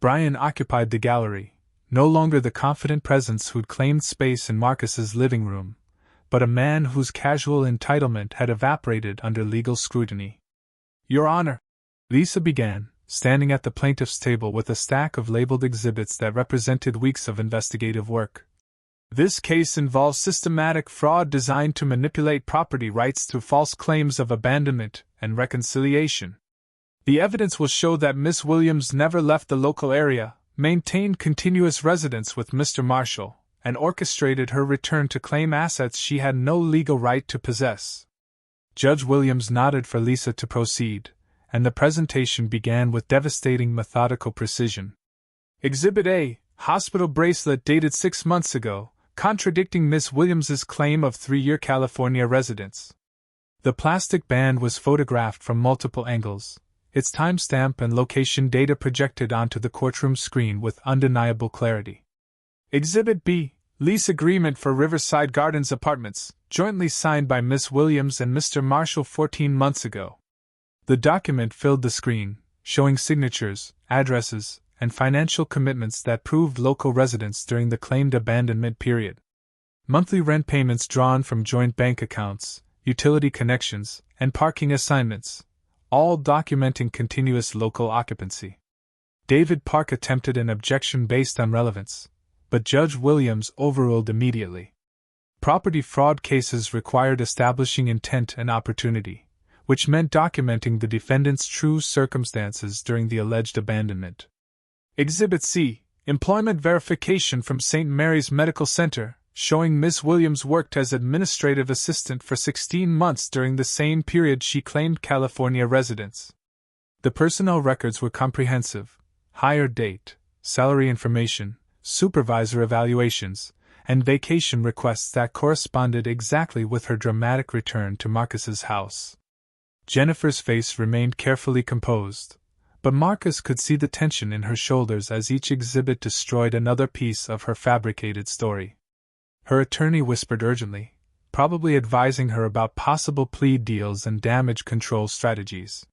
Brian occupied the gallery, no longer the confident presence who'd claimed space in Marcus's living room, but a man whose casual entitlement had evaporated under legal scrutiny. "Your Honor," Lisa began, standing at the plaintiff's table with a stack of labeled exhibits that represented weeks of investigative work. "This case involves systematic fraud designed to manipulate property rights through false claims of abandonment and reconciliation. The evidence will show that Miss Williams never left the local area, maintained continuous residence with Mr. Marshall, and orchestrated her return to claim assets she had no legal right to possess." Judge Williams nodded for Lisa to proceed, and the presentation began with devastating methodical precision. Exhibit A, hospital bracelet dated 6 months ago, contradicting Miss Williams's claim of 3-year California residence. The plastic band was photographed from multiple angles, its timestamp and location data projected onto the courtroom screen with undeniable clarity. Exhibit B, lease agreement for Riverside Gardens Apartments, jointly signed by Miss Williams and Mr. Marshall 14 months ago. The document filled the screen, showing signatures, addresses, and financial commitments that proved local residence during the claimed abandonment period. Monthly rent payments drawn from joint bank accounts, utility connections, and parking assignments, all documenting continuous local occupancy. David Park attempted an objection based on relevance, but Judge Williams overruled immediately. Property fraud cases required establishing intent and opportunity, which meant documenting the defendant's true circumstances during the alleged abandonment. Exhibit C, employment verification from St. Mary's Medical Center, showing Miss Williams worked as administrative assistant for 16 months during the same period she claimed California residence. The personnel records were comprehensive: hire date, salary information, supervisor evaluations, and vacation requests that corresponded exactly with her dramatic return to Marcus's house. Jennifer's face remained carefully composed, but Marcus could see the tension in her shoulders as each exhibit destroyed another piece of her fabricated story. Her attorney whispered urgently, probably advising her about possible plea deals and damage control strategies.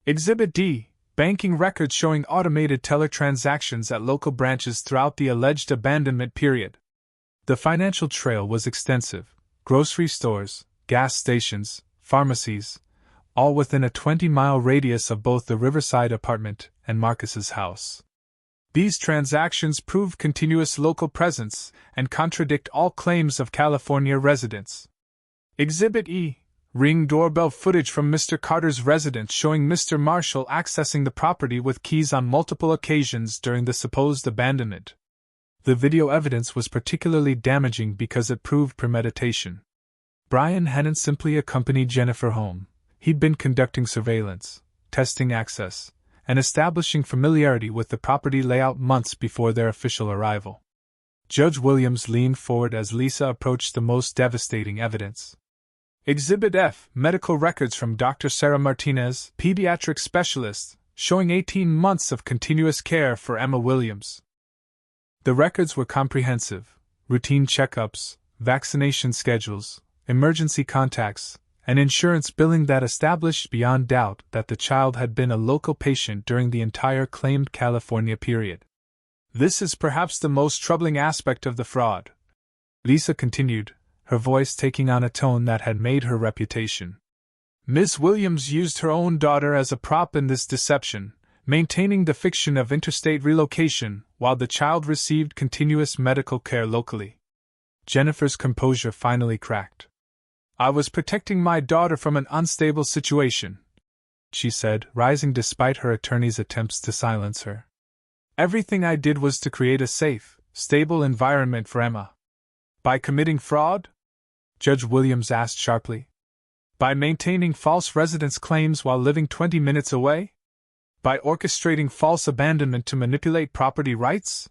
Exhibit D, banking records showing automated teller transactions at local branches throughout the alleged abandonment period. The financial trail was extensive: grocery stores, gas stations, pharmacies, all within a 20-mile radius of both the Riverside apartment and Marcus's house. These transactions prove continuous local presence and contradict all claims of California residence. Exhibit E, Ring doorbell footage from Mr. Carter's residence showing Mr. Marshall accessing the property with keys on multiple occasions during the supposed abandonment. The video evidence was particularly damaging because it proved premeditation. Brian hadn't simply accompanied Jennifer home. He'd been conducting surveillance, testing access, and establishing familiarity with the property layout months before their official arrival. Judge Williams leaned forward as Lisa approached the most devastating evidence. Exhibit F, medical records from Dr. Sarah Martinez, pediatric specialist, showing 18 months of continuous care for Emma Williams. The records were comprehensive: routine checkups, vaccination schedules, emergency contacts, and insurance billing that established beyond doubt that the child had been a local patient during the entire claimed California period. This is perhaps the most troubling aspect of the fraud, Lisa continued, her voice taking on a tone that had made her reputation. Miss Williams used her own daughter as a prop in this deception, maintaining the fiction of interstate relocation while the child received continuous medical care locally. Jennifer's composure finally cracked. "I was protecting my daughter from an unstable situation," she said, rising despite her attorney's attempts to silence her. "Everything I did was to create a safe, stable environment for Emma." "By committing fraud?" Judge Williams asked sharply. "By maintaining false residence claims while living 20 minutes away? By orchestrating false abandonment to manipulate property rights?"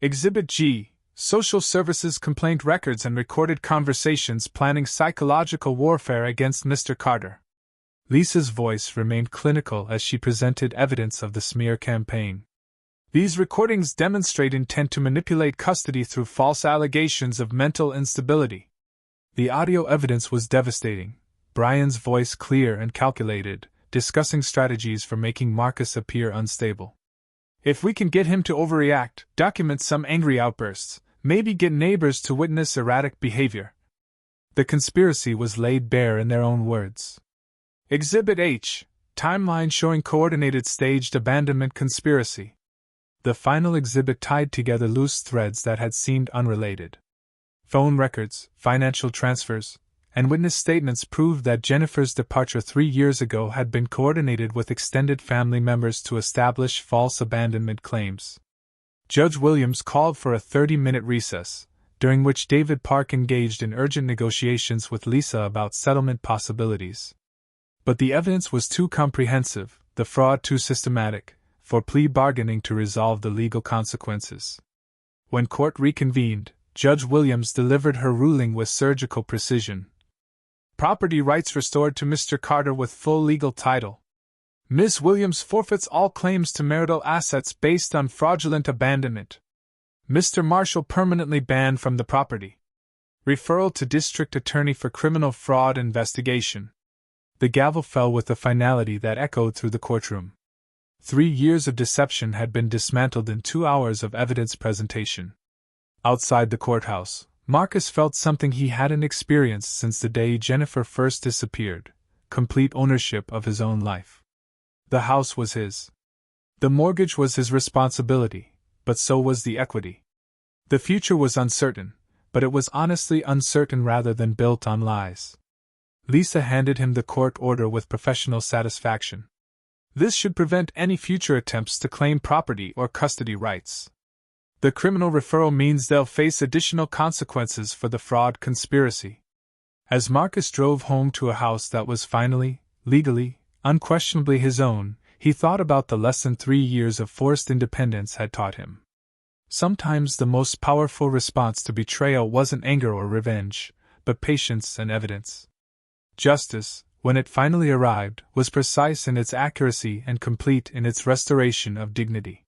Exhibit G, Social Services complaint records and recorded conversations planning psychological warfare against Mr. Carter. Lisa's voice remained clinical as she presented evidence of the smear campaign. "These recordings demonstrate intent to manipulate custody through false allegations of mental instability." The audio evidence was devastating, Brian's voice clear and calculated, discussing strategies for making Marcus appear unstable. "If we can get him to overreact, document some angry outbursts, maybe get neighbors to witness erratic behavior." The conspiracy was laid bare in their own words. Exhibit H, timeline showing coordinated staged abandonment conspiracy. The final exhibit tied together loose threads that had seemed unrelated. Phone records, financial transfers, and witness statements proved that Jennifer's departure 3 years ago had been coordinated with extended family members to establish false abandonment claims. Judge Williams called for a 30-minute recess, during which David Park engaged in urgent negotiations with Lisa about settlement possibilities. But the evidence was too comprehensive, the fraud too systematic, for plea bargaining to resolve the legal consequences. When court reconvened, Judge Williams delivered her ruling with surgical precision. Property rights restored to Mr. Carter with full legal title. Ms. Williams forfeits all claims to marital assets based on fraudulent abandonment. Mr. Marshall permanently banned from the property. Referral to District Attorney for Criminal Fraud Investigation. The gavel fell with a finality that echoed through the courtroom. 3 years of deception had been dismantled in 2 hours of evidence presentation. Outside the courthouse, Marcus felt something he hadn't experienced since the day Jennifer first disappeared: complete ownership of his own life. The house was his. The mortgage was his responsibility, but so was the equity. The future was uncertain, but it was honestly uncertain rather than built on lies. Lisa handed him the court order with professional satisfaction. This should prevent any future attempts to claim property or custody rights. The criminal referral means they'll face additional consequences for the fraud conspiracy. As Marcus drove home to a house that was finally, legally, unquestionably his own, he thought about the lesson 3 years of forced independence had taught him. Sometimes the most powerful response to betrayal wasn't anger or revenge, but patience and evidence. Justice, when it finally arrived, was precise in its accuracy and complete in its restoration of dignity.